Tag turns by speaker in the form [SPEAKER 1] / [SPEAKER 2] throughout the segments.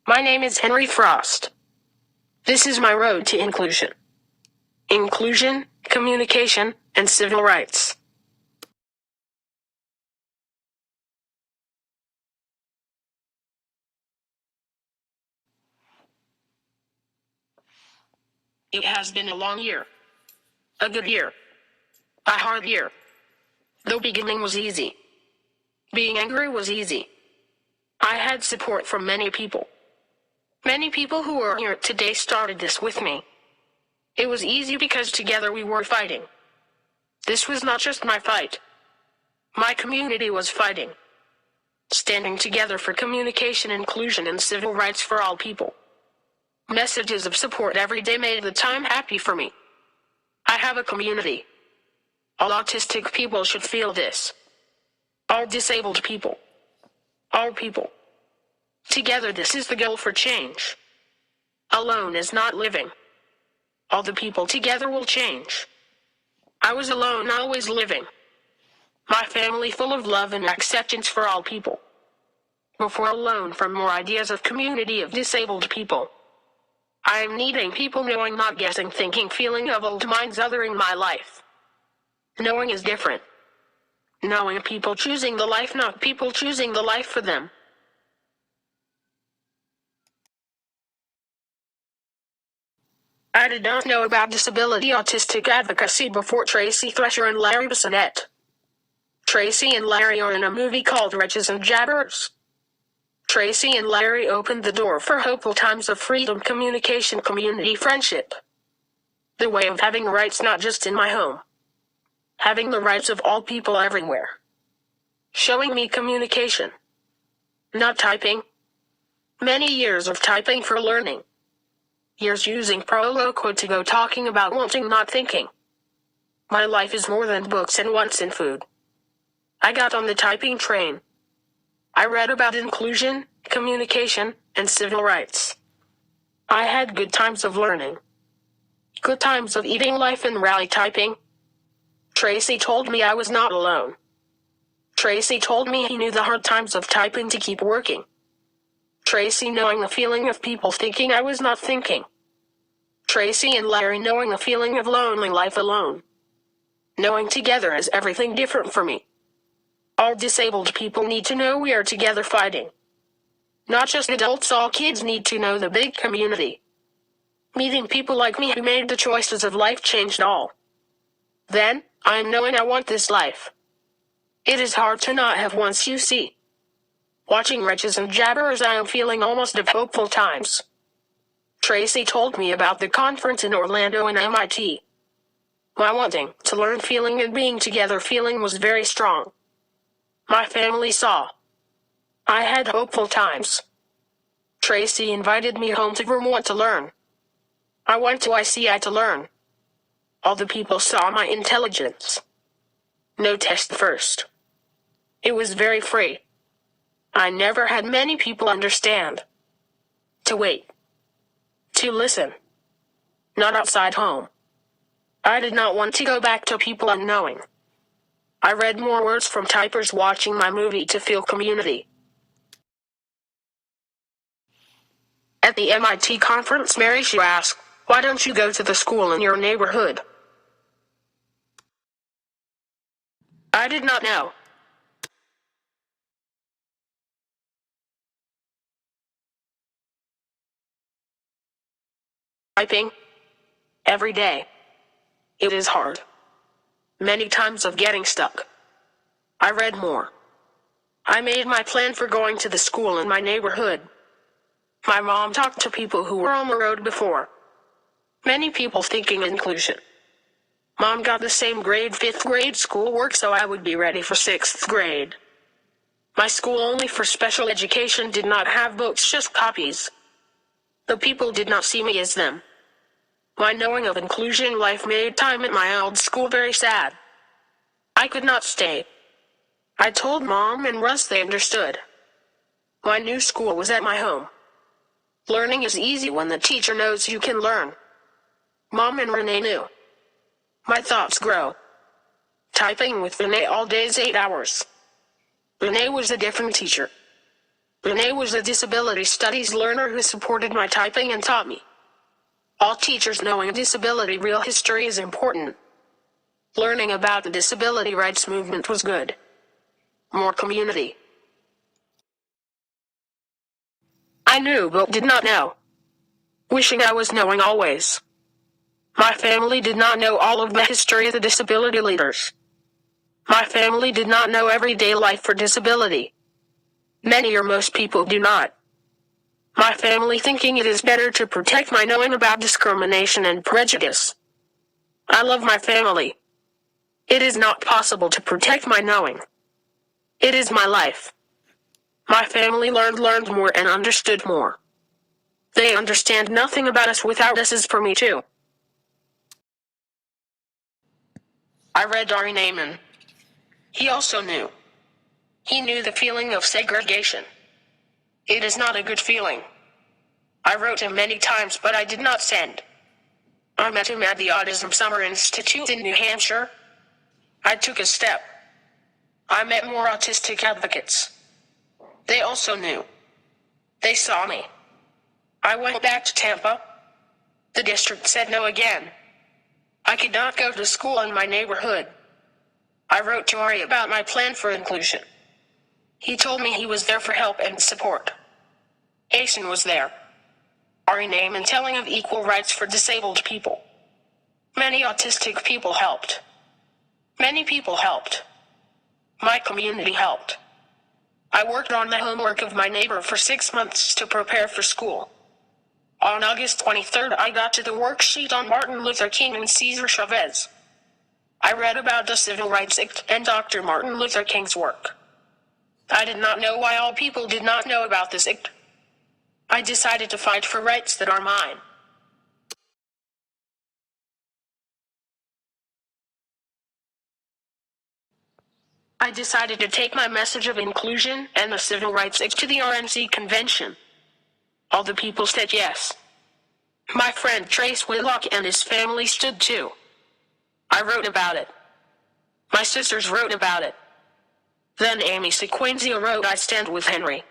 [SPEAKER 1] My name is Henry Frost. This is my road to inclusion. Inclusion, communication, and civil rights. It has been a long year. A good year. A hard year. The beginning was easy. Being angry was easy. I had support from many people. Many people who are here today started this with me. It was easy because together we were fighting. This was not just my fight. My community was fighting. Standing together for communication, inclusion, and civil rights for all people. Messages of support every day made the time happy for me. I have a community. All autistic people should feel this. All disabled people. All people. Together, this is the goal for change. Alone is not living. All the people together will change. I was alone, always living. My family full of love and acceptance for all people. Before alone, for more ideas of community of disabled people. I am needing people knowing, not guessing, thinking, feeling of old minds othering my life. Knowing is different. Knowing people choosing the life, not people choosing the life for them. I did not know about disability autistic advocacy before Tracy Thresher and Larry Bissonette. Tracy and Larry are in a movie called Wretches and Jabbers. Tracy and Larry opened the door for hopeful times of freedom, communication, community, friendship. The way of having rights not just in my home. Having the rights of all people everywhere. Showing me communication. Not typing. Many years of typing for learning. Years using Proloquo to go talking about wanting, not thinking. My life is more than books and wants and food. I got on the typing train. I read about inclusion, communication, and civil rights. I had good times of learning. Good times of eating life and rally typing. Tracy told me I was not alone. Tracy told me he knew the hard times of typing to keep working. Tracy knowing the feeling of people thinking I was not thinking. Tracy and Larry knowing the feeling of lonely life alone. Knowing together is everything different for me. All disabled people need to know we are together fighting. Not just adults, all kids need to know the big community. Meeting people like me who made the choices of life changed all. Then, I am knowing I want this life. It is hard to not have once you see. Watching Wretches and Jabbers, I am feeling almost of hopeful times. Tracy told me about the conference in Orlando and MIT. My wanting to learn feeling and being together feeling was very strong. My family saw. I had hopeful times. Tracy invited me home to Vermont to learn. I went to ICI to learn. All the people saw my intelligence. No test first. It was very free. I never had many people understand. To wait. To listen. Not outside home. I did not want to go back to people unknowing. I read more words from typers watching my movie to feel community. At the MIT conference, Mary Sue asked, "Why don't you go to the school in your neighborhood?" I did not know. Typing. Every day. It is hard. Many times of getting stuck. I read more. I made my plan for going to the school in my neighborhood. My mom talked to people who were on the road before. Many people thinking inclusion. Mom got the same grade 5th grade schoolwork so I would be ready for 6th grade. My school only for special education did not have books, just copies. The people did not see me as them. My knowing of inclusion life made time at my old school very sad. I could not stay. I told Mom and Russ, they understood. My new school was at my home. Learning is easy when the teacher knows you can learn. Mom and Renee knew. My thoughts grow. Typing with Renee all day is 8 hours. Renee was a different teacher. Renee was a disability studies learner who supported my typing and taught me. All teachers knowing disability real history is important. Learning about the disability rights movement was good. More community. I knew but did not know. Wishing I was knowing always. My family did not know all of the history of the disability leaders. My family did not know everyday life for disability. Many or most people do not. My family thinking it is better to protect my knowing about discrimination and prejudice. I love my family. It is not possible to protect my knowing. It is my life. My family learned more and understood more. They understand nothing about us without us is for me too. I read Ari Naiman. He also knew. He knew the feeling of segregation. It is not a good feeling. I wrote him many times but I did not send. I met him at the Autism Summer Institute in New Hampshire. I took a step. I met more autistic advocates. They also knew. They saw me. I went back to Tampa. The district said no again. I could not go to school in my neighborhood. I wrote to Ari about my plan for inclusion. He told me he was there for help and support. Asen was there. Ari Naiman telling of equal rights for disabled people. Many autistic people helped. Many people helped. My community helped. I worked on the homework of my neighbor for 6 months to prepare for school. On August 23rd, I got to the worksheet on Martin Luther King and Cesar Chavez. I read about the Civil Rights Act and Dr. Martin Luther King's work. I did not know why all people did not know about this act. I decided to fight for rights that are mine. I decided to take my message of inclusion and the Civil Rights Act to the RNC convention. All the people said yes. My friend Trace Whitlock and his family stood too. I wrote about it. My sisters wrote about it. Then Amy Sequenzia wrote I Stand with Henry.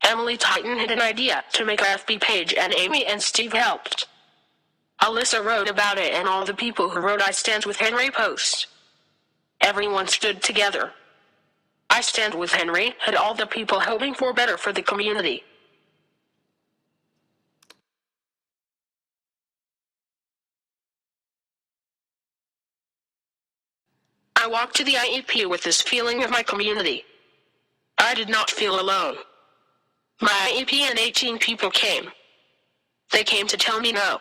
[SPEAKER 1] Emily Titan had an idea to make a FB page and Amy and Steve helped. Alyssa wrote about it and all the people who wrote I Stand with Henry post. Everyone stood together. I Stand with Henry had all the people hoping for better for the community. I walked to the IEP with this feeling of my community. I did not feel alone. My IEP and 18 people came. They came to tell me no.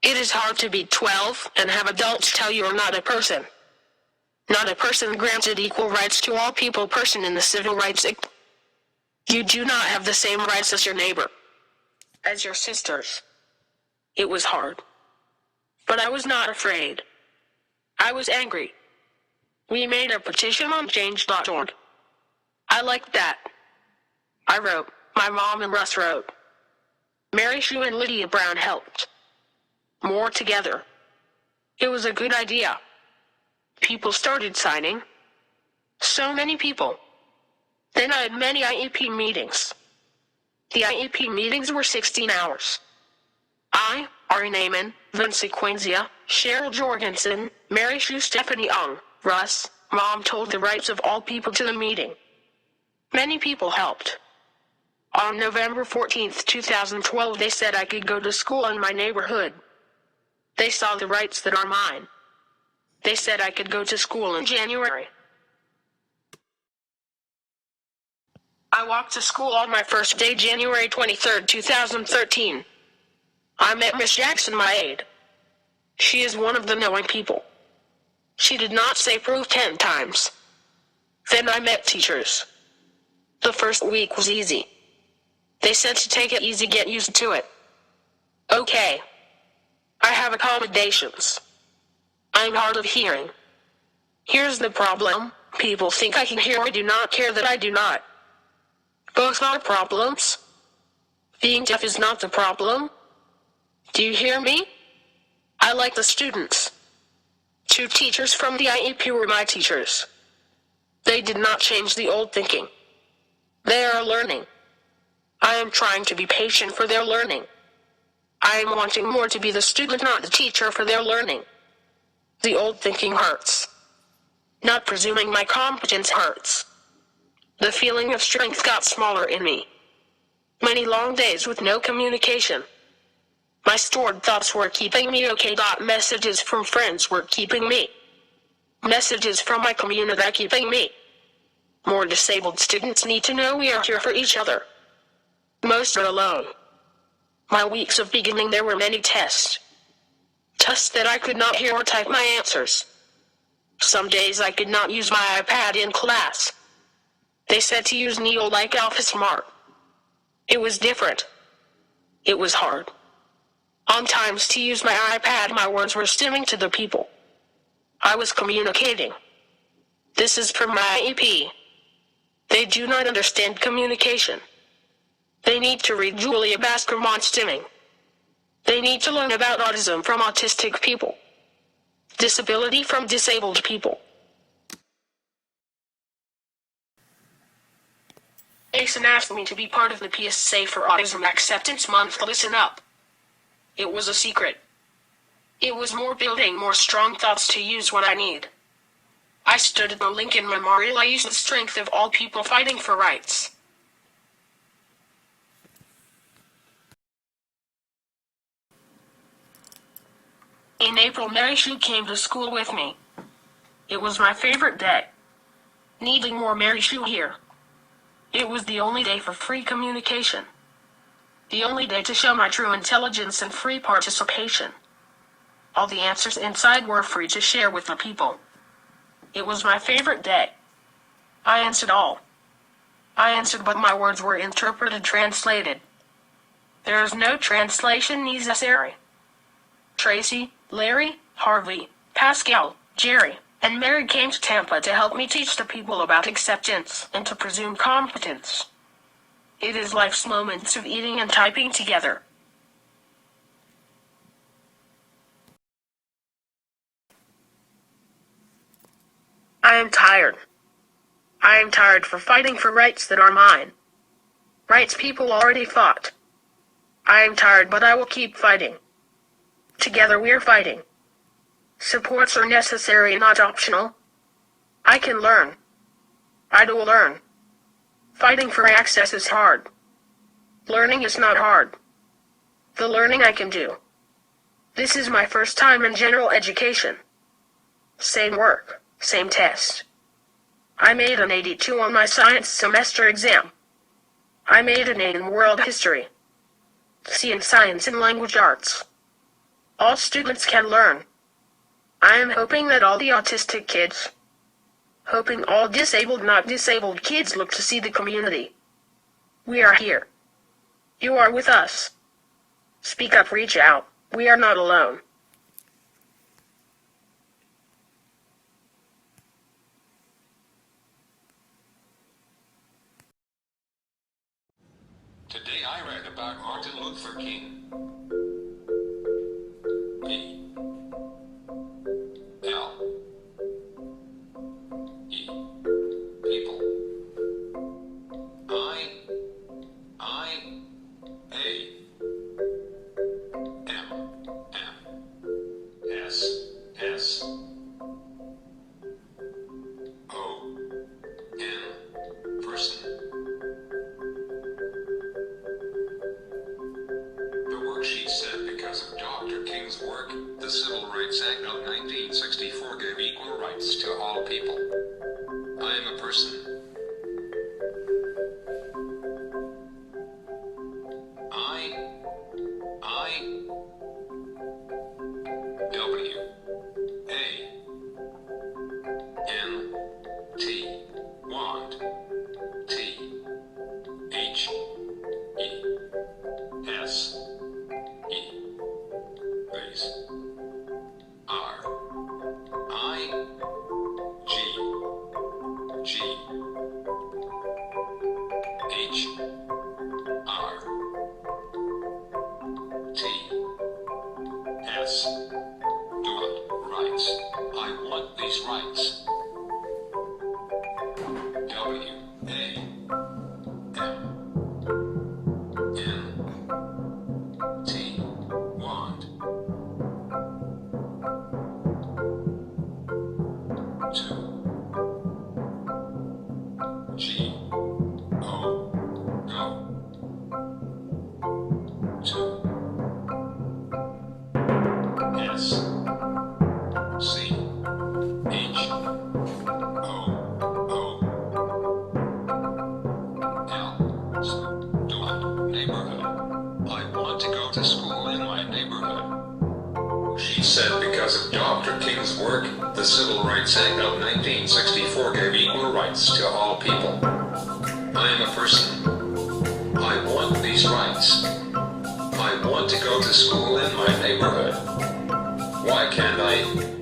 [SPEAKER 1] It is hard to be 12 and have adults tell you you're not a person. Not a person granted equal rights to all people person in the Civil Rights Act. You do not have the same rights as your neighbor. As your sisters. It was hard. But I was not afraid. I was angry. We made a petition on change.org. I liked that. I wrote. My mom and Russ wrote. Mary Sue and Lydia Brown helped. More together. It was a good idea. People started signing. So many people. Then I had many IEP meetings. The IEP meetings were 16 hours. I, Ari Naiman, Vin Sequenzia, Cheryl Jorgensen, Mary Sue Stephanie Ung, Russ, Mom told the rights of all people to the meeting. Many people helped. On November 14, 2012 they said I could go to school in my neighborhood. They saw the rights that are mine. They said I could go to school in January. I walked to school on my first day, January 23, 2013. I met Miss Jackson, my aide. She is one of the knowing people. She did not say prove 10 times. Then I met teachers. The first week was easy. They said to take it easy, get used to it. Okay. I have accommodations. I'm hard of hearing. Here's the problem. People think I can hear or do not care that I do not. Both are problems. Being deaf is not the problem. Do you hear me? I like the students. 2 teachers from the IEP were my teachers. They did not change the old thinking. They are learning. I am trying to be patient for their learning. I am wanting more to be the student, not the teacher, for their learning. The old thinking hurts. Not presuming my competence hurts. The feeling of strength got smaller in me. Many long days with no communication. My stored thoughts were keeping me okay. Messages from friends were keeping me. Messages from my community are keeping me. More disabled students need to know we are here for each other. Most are alone. My weeks of beginning, there were many tests. Tests that I could not hear or type my answers. Some days I could not use my iPad in class. They said to use Neo like Alpha Smart. It was different. It was hard. On times to use my iPad, my words were stimming to the people. I was communicating. This is from my Iep. They do not understand communication. They need to read Julia Bascom on stimming. They need to learn about autism from autistic people. Disability from disabled people. Asen asked me to be part of the PSA for Autism Acceptance Month. Listen up. It was a secret. It was more building more strong thoughts to use when I need. I stood at the Lincoln Memorial. I used the strength of all people fighting for rights. In April, Mary Sue came to school with me. It was my favorite day. Needing more Mary Sue here. It was the only day for free communication. The only day to show my true intelligence and free participation. All the answers inside were free to share with the people. It was my favorite day. I answered all. I answered, but my words were interpreted, translated. There is no translation necessary. Tracy, Larry, Harvey, Pascal, Jerry, and Mary came to Tampa to help me teach the people about acceptance and to presume competence. It is life's moments of eating and typing together. I am tired. I am tired for fighting for rights that are mine. Rights people already fought. I am tired, but I will keep fighting. Together we are fighting. Supports are necessary, not optional. I can learn. I do learn. Fighting for access is hard. Learning is not hard. The learning I can do. This is my first time in general education. Same work, same test. I made an 82 on my science semester exam. I made an A in world history. C in science and language arts. All students can learn. I am hoping that all the autistic kids, hoping all disabled, not disabled kids look to see the community. We are here. You are with us. Speak up, reach out. We are not alone.
[SPEAKER 2] Today I read about Martin Luther King. People. Person. The worksheet said because of Dr. King's work, the Civil Rights Act of 1964 gave equal rights to all people. I am a person. Want. These are rights. I want these rights. The Civil Rights Act of 1964 gave equal rights to all people. I am a person. I want these rights. I want to go to school in my neighborhood. Why can't I?